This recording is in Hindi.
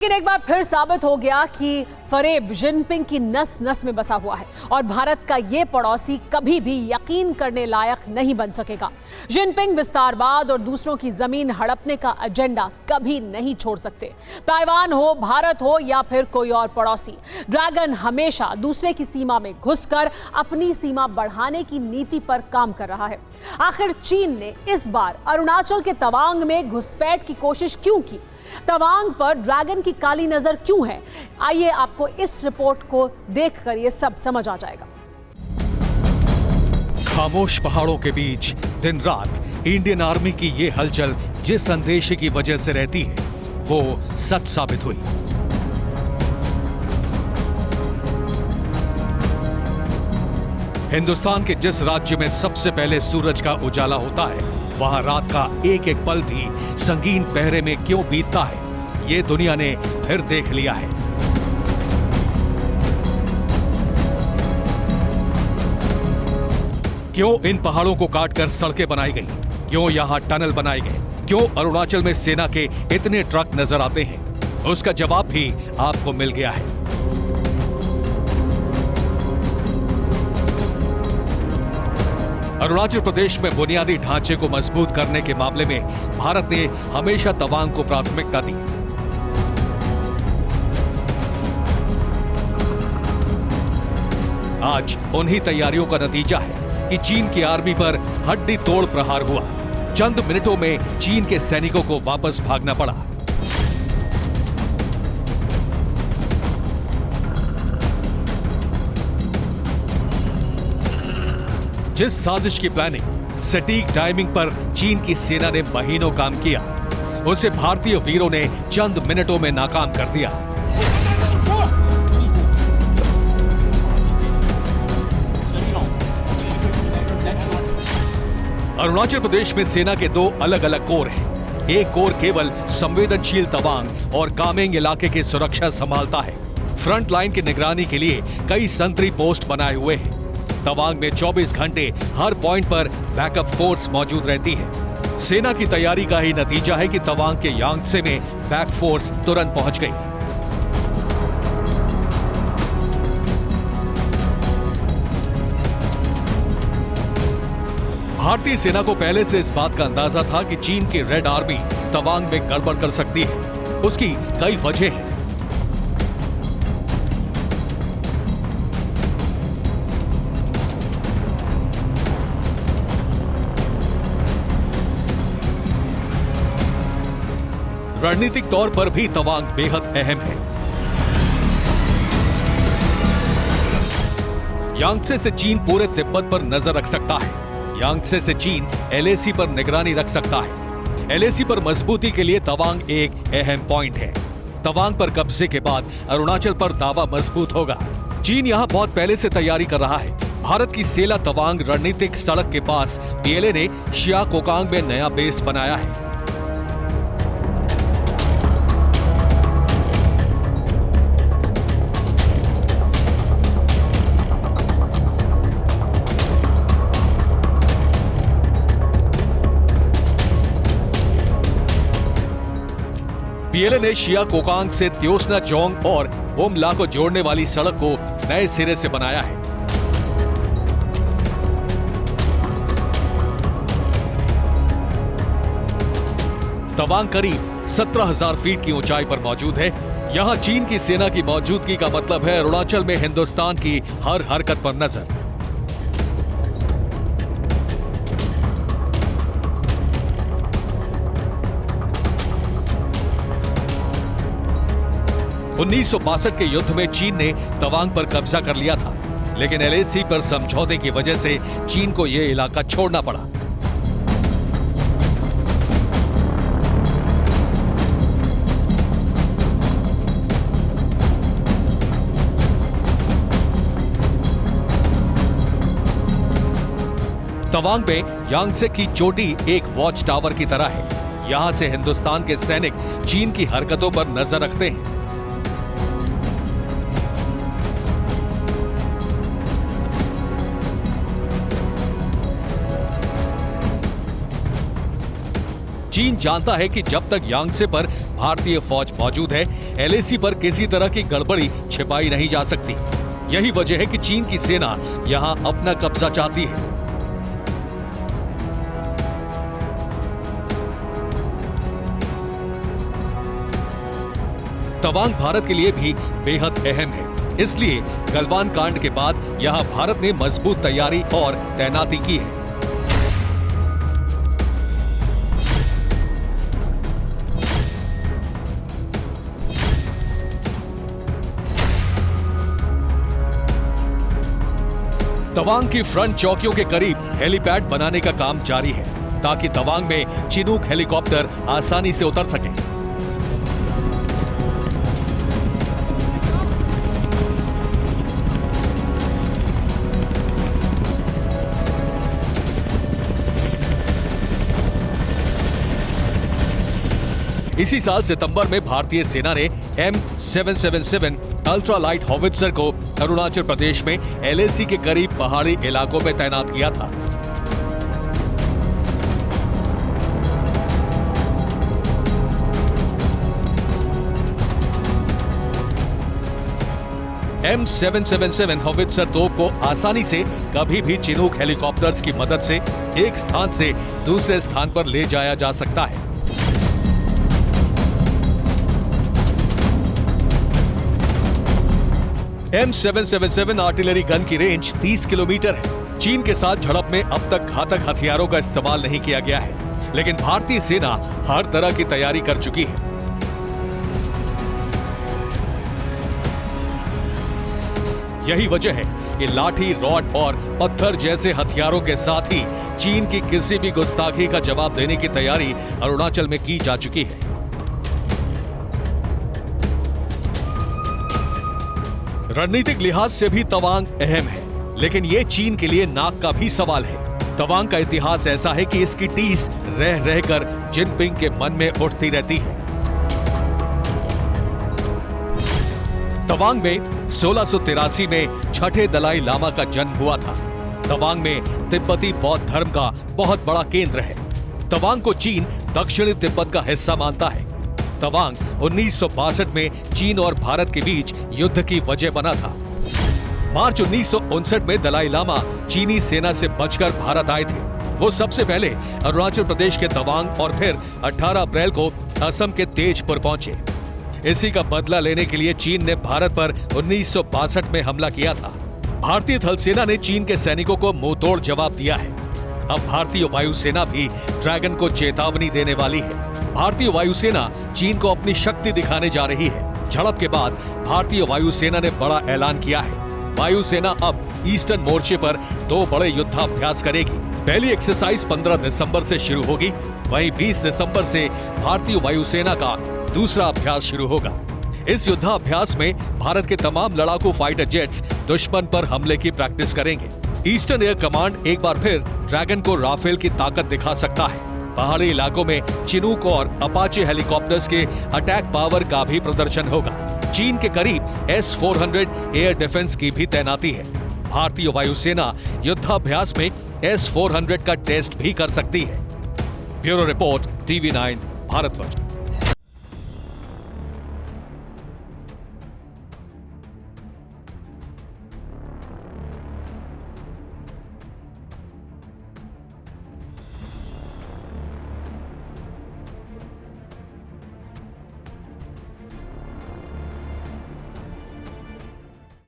लेकिन एक बार फिर साबित हो गया कि फरेब जिनपिंग की नस नस में बसा हुआ है और भारत का ये पड़ोसी कभी भी यकीन करने लायक नहीं बन सकेगा। जिनपिंग विस्तारवाद और दूसरों की जमीन हड़पने का एजेंडा कभी नहीं छोड़ सकते। ताइवान हो, भारत हो या फिर कोई और पड़ोसी, ड्रैगन हमेशा दूसरे की सीमा में घुसकर अपनी सीमा बढ़ाने की नीति पर काम कर रहा है। आखिर चीन ने इस बार अरुणाचल के तवांग में घुसपैठ की कोशिश क्यों की? तवांग पर ड्रैगन की काली नजर क्यों है? आइए आपको इस रिपोर्ट को देखकर ये सब समझ आ जाएगा। खामोश पहाड़ों के बीच दिन रात इंडियन आर्मी की ये हलचल जिस संदेश की वजह से रहती है वो सच साबित हुई। हिंदुस्तान के जिस राज्य में सबसे पहले सूरज का उजाला होता है वहां रात का एक एक पल भी संगीन पहरे में क्यों बीतता है, ये दुनिया ने फिर देख लिया है। क्यों इन पहाड़ों को काटकर सड़कें बनाई गई, क्यों यहां टनल बनाए गए, क्यों अरुणाचल में सेना के इतने ट्रक नजर आते हैं, उसका जवाब भी आपको मिल गया है। अरुणाचल प्रदेश में बुनियादी ढांचे को मजबूत करने के मामले में भारत ने हमेशा तवांग को प्राथमिकता दी। आज उन्हीं तैयारियों का नतीजा है कि चीन की आर्मी पर हड्डी तोड़ प्रहार हुआ। चंद मिनटों में चीन के सैनिकों को वापस भागना पड़ा। जिस साजिश की प्लानिंग, सटीक टाइमिंग पर चीन की सेना ने महीनों काम किया, उसे भारतीय वीरों ने चंद मिनटों में नाकाम कर दिया। अरुणाचल प्रदेश में सेना के दो अलग अलग कोर हैं। एक कोर केवल संवेदनशील तवांग और कामेंग इलाके की सुरक्षा संभालता है। फ्रंट लाइन की निगरानी के लिए कई संतरी पोस्ट बनाए हुए हैं। तवांग में 24 घंटे हर पॉइंट पर बैकअप फोर्स मौजूद रहती है। सेना की तैयारी का ही नतीजा है कि तवांग के यांगत्से में बैक फोर्स तुरंत पहुंच गई। भारतीय सेना को पहले से इस बात का अंदाजा था कि चीन की रेड आर्मी तवांग में गड़बड़ कर सकती है। उसकी कई वजह हैं। रणनीतिक तौर पर भी तवांग बेहद अहम है। यांगत्से से चीन पूरे तिब्बत पर नजर रख सकता है। यांगत्से से चीन एलएसी पर निगरानी रख सकता है। एलएसी पर मजबूती के लिए तवांग एक अहम पॉइंट है। तवांग पर कब्जे के बाद अरुणाचल पर दावा मजबूत होगा। चीन यहां बहुत पहले से तैयारी कर रहा है। भारत की सेला तवांग रणनीतिक सड़क के पास पीएलए ने शिया कोकांग में नया बेस बनाया है। पीएलए ने शिया कोकांग से त्योसना जोंग और बोमला को जोड़ने वाली सड़क को नए सिरे से बनाया है। तवांग करीब 17,000 फीट की ऊंचाई पर मौजूद है। यहां चीन की सेना की मौजूदगी का मतलब है अरुणाचल में हिंदुस्तान की हर हरकत पर नजर। उन्नीस के युद्ध में चीन ने तवांग पर कब्जा कर लिया था, लेकिन एलएसी पर समझौते की वजह से चीन को यह इलाका छोड़ना पड़ा। तवांग में यांगत्से की चोटी एक वॉच टावर की तरह है। यहां से हिंदुस्तान के सैनिक चीन की हरकतों पर नजर रखते हैं। चीन जानता है कि जब तक यांगत्से पर भारतीय फौज मौजूद है, LAC पर किसी तरह की गड़बड़ी छिपाई नहीं जा सकती। यही वजह है कि चीन की सेना यहां अपना कब्जा चाहती है। तवांग भारत के लिए भी बेहद अहम है, इसलिए गलवान कांड के बाद यहां भारत ने मजबूत तैयारी और तैनाती की है। तवांग की फ्रंट चौकियों के करीब हेलीपैड बनाने का काम जारी है, ताकि तवांग में चिनूक हेलीकॉप्टर आसानी से उतर सके। इसी साल सितंबर में भारतीय सेना ने M777 अल्ट्रा लाइट हॉवित्जर को अरुणाचल प्रदेश में LAC के करीब पहाड़ी इलाकों में तैनात किया था। M777 हॉवित्जर तोप को आसानी से कभी भी चिनूक हेलीकॉप्टर्स की मदद से एक स्थान से दूसरे स्थान पर ले जाया जा सकता है। M777 आर्टिलरी गन की रेंज 30 किलोमीटर है। चीन के साथ झड़प में अब तक घातक हथियारों का इस्तेमाल नहीं किया गया है, लेकिन भारतीय सेना हर तरह की तैयारी कर चुकी है। यही वजह है कि लाठी, रॉड और पत्थर जैसे हथियारों के साथ ही चीन की किसी भी गुस्ताखी का जवाब देने की तैयारी अरुणाचल में की जा चुकी है। रणनीतिक लिहाज से भी तवांग अहम है, लेकिन ये चीन के लिए नाक का भी सवाल है। तवांग का इतिहास ऐसा है कि इसकी टीस रह रहकर जिनपिंग के मन में उठती रहती है। तवांग में 1683 में छठे दलाई लामा का जन्म हुआ था। तवांग में तिब्बती बौद्ध धर्म का बहुत बड़ा केंद्र है। तवांग को चीन दक्षिणी तिब्बत का हिस्सा मानता है। तवांग 1962 में चीन और भारत के बीच युद्ध की वजह बना था। मार्च 1959 में दलाई लामा चीनी सेना से बचकर भारत आए थे। वो सबसे पहले अरुणाचल प्रदेश के तवांग और फिर 18 अप्रैल को असम के तेजपुर पहुंचे। इसी का बदला लेने के लिए चीन ने भारत पर 1962 में हमला किया था। भारतीय थल सेना ने चीन के सैनिकों को मुंहतोड़ जवाब दिया है। अब भारतीय वायुसेना भी ड्रैगन को चेतावनी देने वाली है। भारतीय वायुसेना चीन को अपनी शक्ति दिखाने जा रही है। झड़प के बाद भारतीय वायुसेना ने बड़ा ऐलान किया है। वायुसेना अब ईस्टर्न मोर्चे पर 2 बड़े युद्धाभ्यास करेगी। पहली एक्सरसाइज 15 दिसंबर से शुरू होगी, वहीं 20 दिसंबर से भारतीय वायुसेना का दूसरा अभ्यास शुरू होगा। इस युद्धाभ्यास में भारत के तमाम लड़ाकू फाइटर जेट्स दुश्मन पर हमले की प्रैक्टिस करेंगे। ईस्टर्न एयर कमांड एक बार फिर ड्रैगन को राफेल की ताकत दिखा सकता है। पहाड़ी इलाकों में चिनूक और अपाचे हेलीकॉप्टर्स के अटैक पावर का भी प्रदर्शन होगा। चीन के करीब S-400 एयर डिफेंस की भी तैनाती है। भारतीय वायुसेना युद्धाभ्यास में S-400 का टेस्ट भी कर सकती है। Bureau report, TV9 Bharatvarsh.